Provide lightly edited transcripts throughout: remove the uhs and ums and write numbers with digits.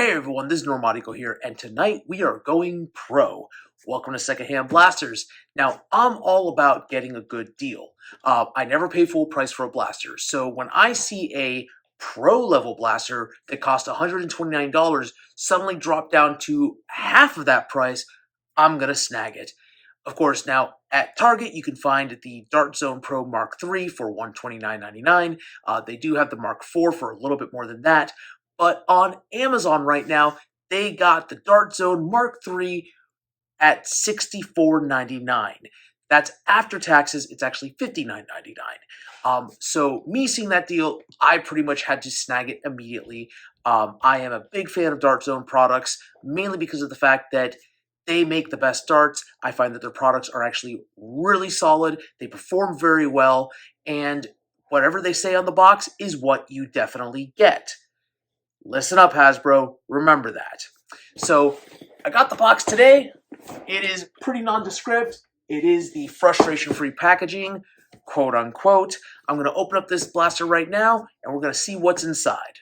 Hey everyone, this is Normatico here, and tonight we are going pro. Welcome to Secondhand Blasters. Now, I'm all about getting a good deal. I never pay full price for a blaster, so when I see a pro level blaster that costs $129 suddenly drop down to half of that price, I'm gonna snag it. Of course, now at Target you can find the Dart Zone Pro Mark III for $129.99. They do have the Mark IV for a little bit more than that. But on Amazon right now, they got the Dart Zone Mark III at $64.99. That's after taxes, it's actually $59.99. So me seeing that deal, I pretty much had to snag it immediately. I am a big fan of Dart Zone products, mainly because of the fact that they make the best darts. I find that their products are actually really solid. They perform very well, and whatever they say on the box is what you definitely get. Listen up, Hasbro. Remember that. So, I got the box today. It is pretty nondescript. It is the frustration-free packaging, quote unquote. I'm going to open up this blaster right now, and we're going to see what's inside.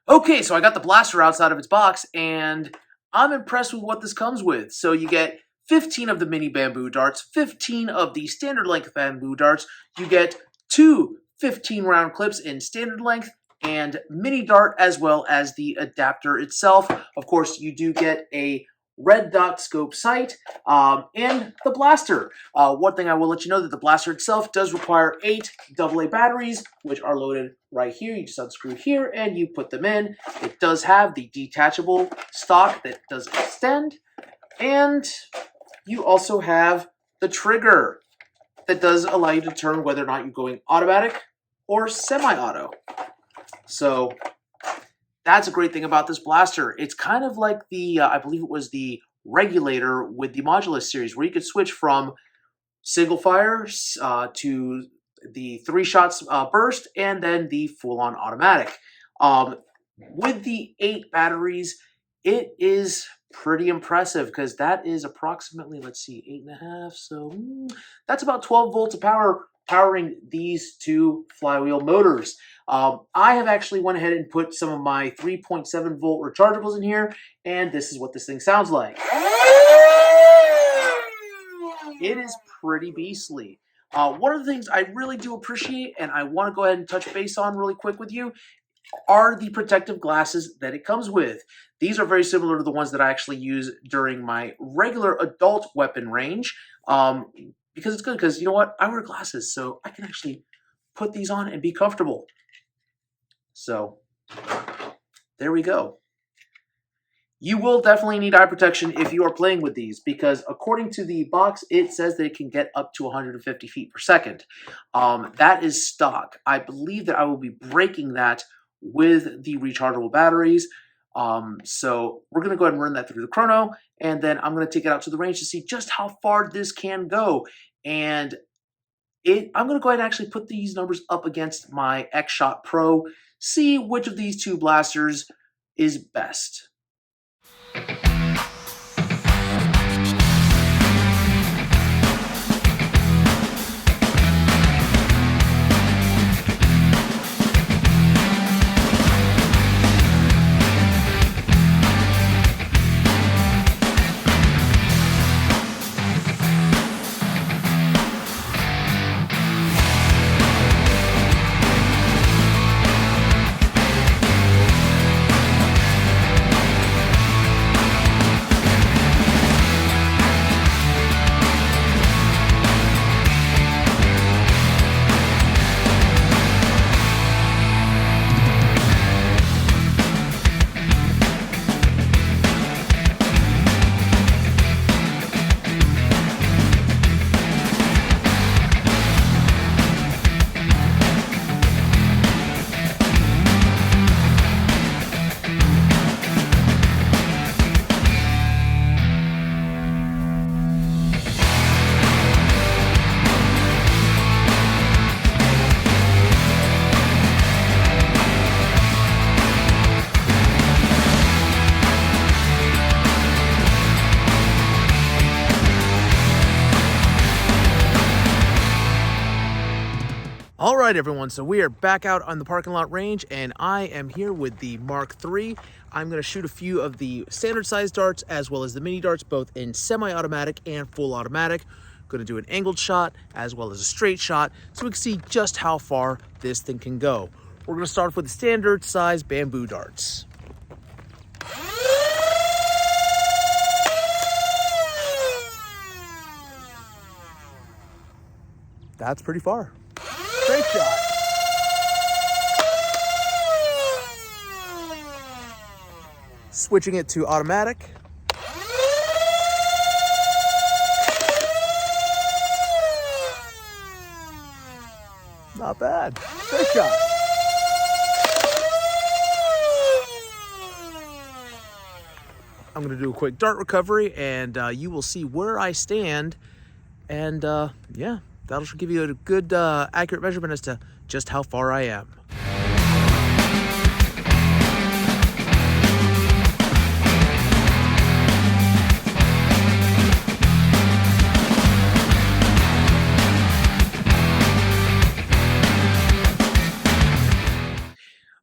Okay, so I got the blaster outside of its box, and I'm impressed with what this comes with. So you get 15 of the mini bamboo darts, 15 of the standard length bamboo darts. You get two 15-round clips in standard length, and mini dart, as well as the adapter itself. Of course, you do get a red dot scope sight and the blaster. One thing I will let you know that the blaster itself does require 8 AA batteries, which are loaded right here. You just unscrew here and you put them in. It does have the detachable stock that does extend, and you also have the trigger that does allow you to determine whether or not you're going automatic or semi-auto. So that's a great thing about this blaster. It's kind of like the, I believe it was the Regulator with the Modulus series, where you could switch from single fire to the 3 shots burst and then the full-on automatic. With the 8 batteries, it is pretty impressive because that is approximately, let's see, 8.5, so that's about 12 volts of power powering these 2 flywheel motors. I have actually went ahead and put some of my 3.7 volt rechargeables in here, and this is what this thing sounds like. It is pretty beastly. One of the things I really do appreciate, and I want to go ahead and touch base on really quick with you, are the protective glasses that it comes with. These are very similar to the ones that I actually use during my regular adult weapon range. Because it's good, because you know what? I wear glasses, so I can actually put these on and be comfortable. So, there we go. You will definitely need eye protection if you are playing with these, because according to the box, it says that it can get up to 150 feet per second. That is stock. I believe that I will be breaking that with the rechargeable batteries. So we're going to go ahead and run that through the chrono, and then I'm going to take it out to the range to see just how far this can go. And I'm going to go ahead and actually put these numbers up against my X-Shot Pro, see which of these 2 blasters is best. All right, everyone, so we are back out on the parking lot range, and I am here with the Mark III. I'm going to shoot a few of the standard size darts as well as the mini darts, both in semi-automatic and full automatic. Going to do an angled shot as well as a straight shot so we can see just how far this thing can go. We're going to start off with the standard size bamboo darts. That's pretty far. Straight shot. Switching it to automatic. Not bad. Straight shot. I'm going to do a quick dart recovery, and you will see where I stand. And yeah, that'll give you a good accurate measurement as to just how far I am.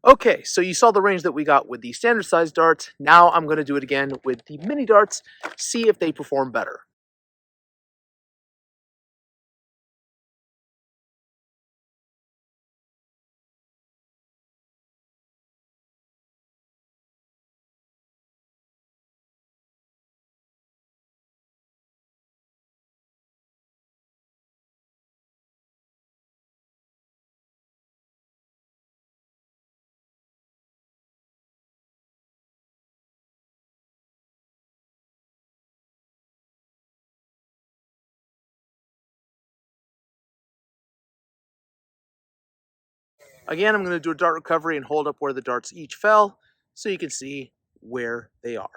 Okay, so you saw the range that we got with the standard size darts. Now I'm going to do it again with the mini darts, see if they perform better. Again, I'm going to do a dart recovery and hold up where the darts each fell so you can see where they are.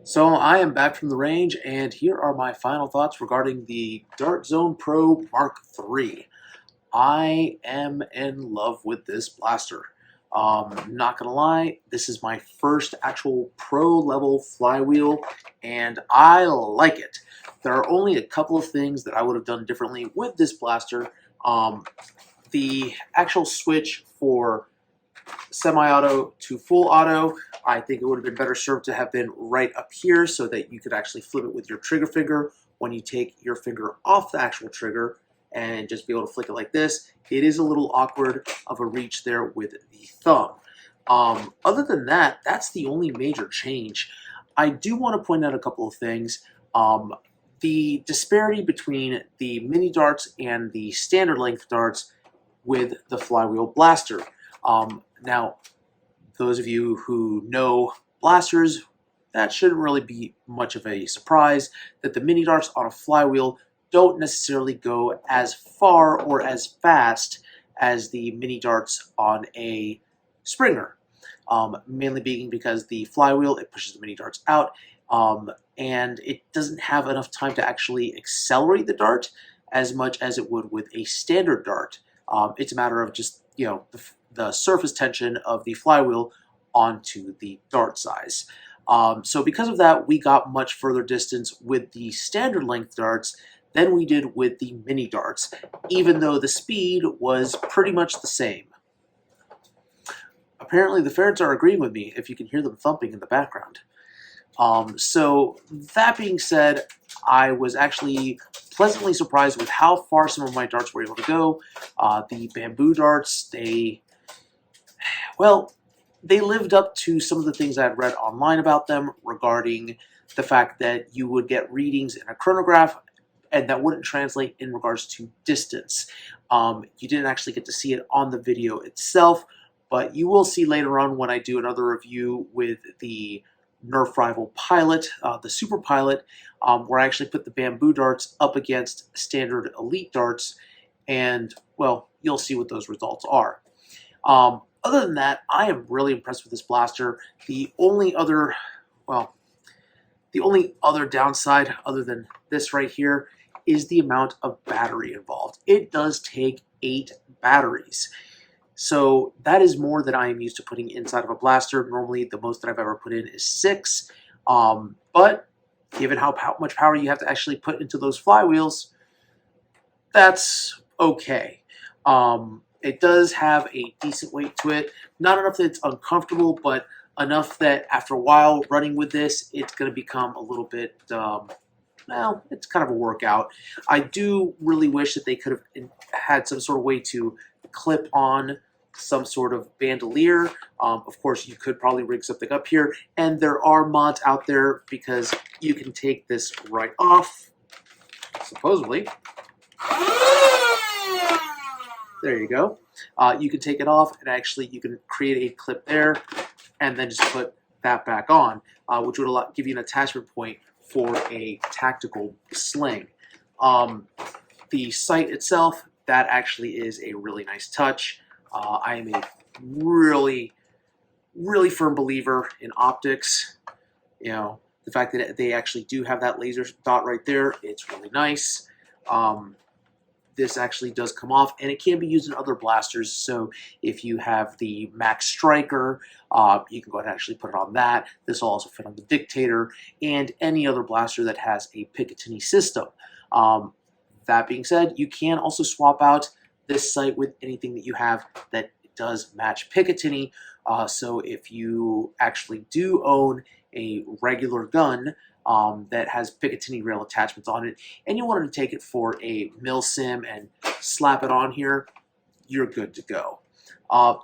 So I am back from the range, and here are my final thoughts regarding the Dart Zone Pro Mark III. I am in love with this blaster. Not gonna lie, this is my first actual pro level flywheel, and I like it. There are only a couple of things that I would have done differently with this blaster. The actual switch for semi-auto to full auto, I think it would have been better served to have been right up here so that you could actually flip it with your trigger finger when you take your finger off the actual trigger and just be able to flick it like this. It is a little awkward of a reach there with the thumb. Other than that, that's the only major change. I do want to point out a couple of things. The disparity between the mini darts and the standard length darts with the flywheel blaster. Now, those of you who know blasters, that shouldn't really be much of a surprise that the mini darts on a flywheel don't necessarily go as far or as fast as the mini darts on a Springer. Mainly being because the flywheel, it pushes the mini darts out, and it doesn't have enough time to actually accelerate the dart as much as it would with a standard dart. It's a matter of just, you know, the surface tension of the flywheel onto the dart size. So because of that, we got much further distance with the standard length darts than we did with the mini darts, even though the speed was pretty much the same. Apparently the ferrets are agreeing with me if you can hear them thumping in the background. So that being said, I was actually pleasantly surprised with how far some of my darts were able to go. The bamboo darts, they lived up to some of the things I had read online about them regarding the fact that you would get readings in a chronograph and that wouldn't translate in regards to distance. You didn't actually get to see it on the video itself, but you will see later on when I do another review with the Nerf rival Pilot, the Super Pilot, where I actually put the bamboo darts up against standard elite darts, and well, you'll see what those results are. Other than that, I am really impressed with this blaster. The only other, well, the only other downside, other than this right here, is the amount of battery involved. It does take 8 batteries. So that is more than I am used to putting inside of a blaster. Normally, the most that I've ever put in is 6. But given how much power you have to actually put into those flywheels, that's okay. It does have a decent weight to it. Not enough that it's uncomfortable, but enough that after a while running with this, it's going to become a little bit, well, it's kind of a workout. I do really wish that they could have had some sort of way to clip on some sort of bandolier. Of course, you could probably rig something up here, and there are mods out there because you can take this right off, supposedly. There you go. You can take it off, and actually you can create a clip there, and then just put that back on, which would give you an attachment point for a tactical sling. The sight itself, that actually is a really nice touch. I am a really, really firm believer in optics. You know, the fact that they actually do have that laser dot right there, it's really nice. This actually does come off, and it can be used in other blasters. So if you have the Max Striker, you can go ahead and actually put it on that. This will also fit on the Dictator and any other blaster that has a Picatinny system. That being said, you can also swap out this sight with anything that you have that does match Picatinny. So if you actually do own a regular gun that has Picatinny rail attachments on it, and you wanted to take it for a milsim and slap it on here, you're good to go.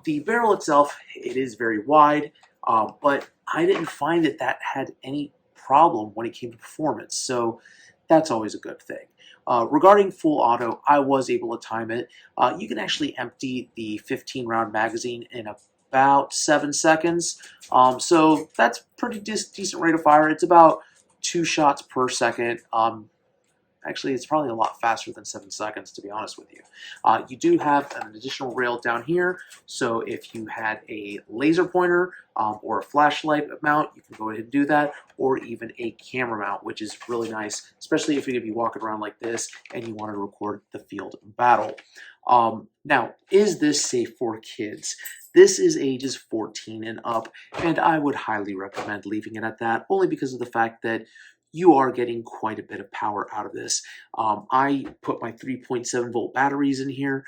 The barrel itself, it is very wide, but I didn't find that that had any problem when it came to performance, so that's always a good thing. Regarding full auto, I was able to time it. You can actually empty the 15-round magazine in about 7 seconds, so that's pretty decent rate of fire. It's about 2 shots per second. Actually, it's probably a lot faster than 7 seconds, to be honest with you. You do have an additional rail down here, so if you had a laser pointer or a flashlight mount, you can go ahead and do that, or even a camera mount, which is really nice, especially if you're going to be walking around like this and you want to record the field of battle. Now, is this safe for kids? This is ages 14 and up, and I would highly recommend leaving it at that, only because of the fact that you are getting quite a bit of power out of this. I put my 3.7 volt batteries in here.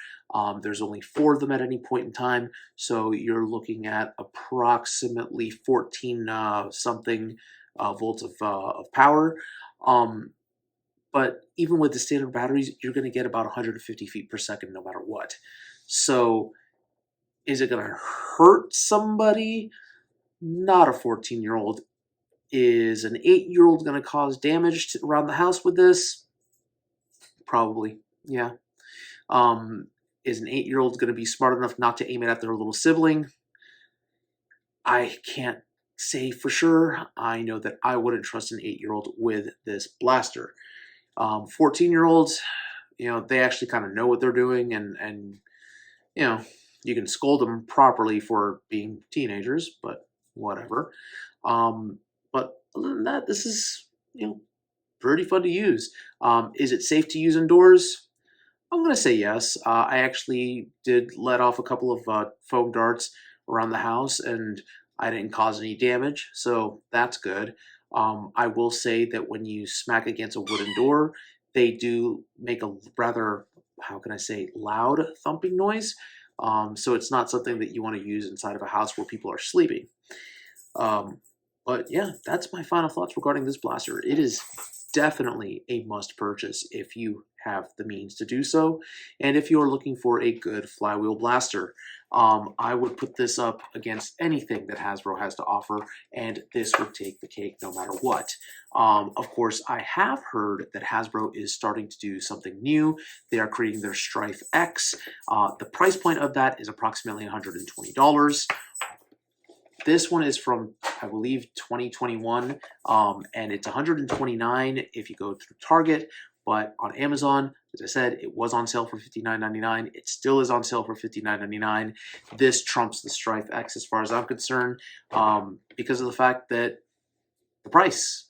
There's only 4 of them at any point in time, so you're looking at approximately 14 something volts of power. But even with the standard batteries, you're going to get about 150 feet per second no matter what. So is it going to hurt somebody? Not a 14-year-old. Is an 8-year-old going to cause damage around the house with this? Probably, yeah. Is an 8-year-old going to be smart enough not to aim it at their little sibling? I can't say for sure. I know that I wouldn't trust an 8-year-old with this blaster. 14-year-olds, they actually kind of know what they're doing, and you can scold them properly for being teenagers, but whatever. But other than that, this is, pretty fun to use. Is it safe to use indoors? I'm going to say yes. I actually did let off a couple of foam darts around the house, and I didn't cause any damage, so that's good. I will say that when you smack against a wooden door, they do make a rather, how can I say, loud thumping noise. So it's not something that you want to use inside of a house where people are sleeping. But yeah, that's my final thoughts regarding this blaster. It is definitely a must purchase if you have the means to do so, and if you're looking for a good flywheel blaster. I would put this up against anything that Hasbro has to offer, and this would take the cake no matter what. Of course, I have heard that Hasbro is starting to do something new. They are creating their Strife X. The price point of that is approximately $120. This one is from, I believe, 2021, and it's $129 if you go through Target. But on Amazon, as I said, it was on sale for $59.99. It still is on sale for $59.99. This trumps the Strife X as far as I'm concerned, because of the fact that the price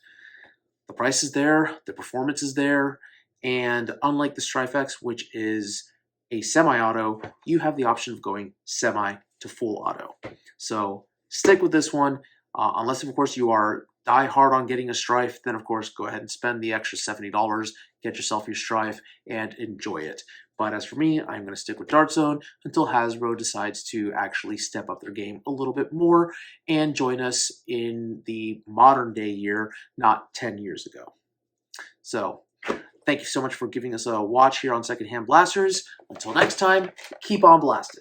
is there, the performance is there, and unlike the Strife X, which is a semi-auto, you have the option of going semi to full auto. So stick with this one, unless of course you are die hard on getting a Strife, then of course go ahead and spend the extra $70, get yourself your Strife, and enjoy it. But as for me, I'm going to stick with Dart Zone until Hasbro decides to actually step up their game a little bit more and join us in the modern day year, not 10 years ago. So thank you so much for giving us a watch here on Secondhand Blasters. Until next time, keep on blasting.